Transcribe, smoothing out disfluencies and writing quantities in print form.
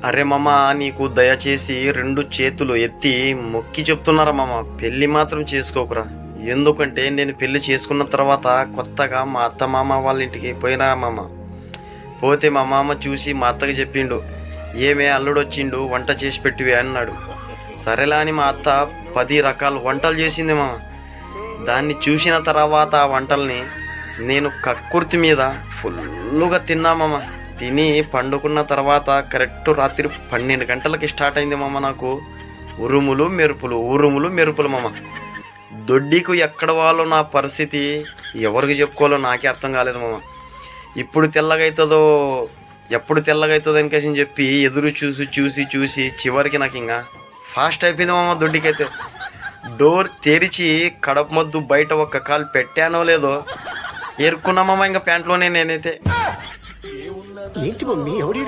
అరే మామ, నీకు దయచేసి రెండు చేతులు ఎత్తి మొక్కి చెప్తున్నారా మామ, పెళ్ళి మాత్రం చేసుకోకురా. ఎందుకంటే నేను పెళ్లి చేసుకున్న తర్వాత కొత్తగా మా అత్త మామ వాళ్ళ ఇంటికి పోయినా మామ. పోతే మా మామ చూసి మా అత్తకి చెప్పిండు, ఏమే అల్లుడు వచ్చిండు వంట చేసి పెట్టివే అన్నాడు. సరేలా అని మా అత్త 10 రకాల వంటలు చేసింది మామ. దాన్ని చూసిన తర్వాత ఆ వంటల్ని నేను కక్కుర్తి మీద ఫుల్లుగా తిన్నా మామ. తిని పండుకున్న తర్వాత కరెక్ట్ రాత్రి 12 గంటలకి స్టార్ట్ అయింది మామ. నాకు ఉరుములు మెరుపులు, ఉరుములు మెరుపులు మామ. దొడ్డికు ఎక్కడ వాళ్ళో నా పరిస్థితి ఎవరికి చెప్పుకోవాలో నాకే అర్థం కాలేదు మామ. ఇప్పుడు తెల్లగవుతుందో ఎప్పుడు తెల్లగవుతుందో అని చెప్పి ఎదురు చూసి చూసి చూసి చివరికి నాకు ఇంకా ఫాస్ట్ అయిపోయింది మామ. దొడ్డికైతే డోర్ తెరిచి కడప మొద్దు బయట ఒక్క కాలు పెట్టానో లేదో ఏరుకున్నామమ్మ ఇంకా ప్యాంట్లోనే నేనైతే. ఏంటి మమ్మీ ఎవడు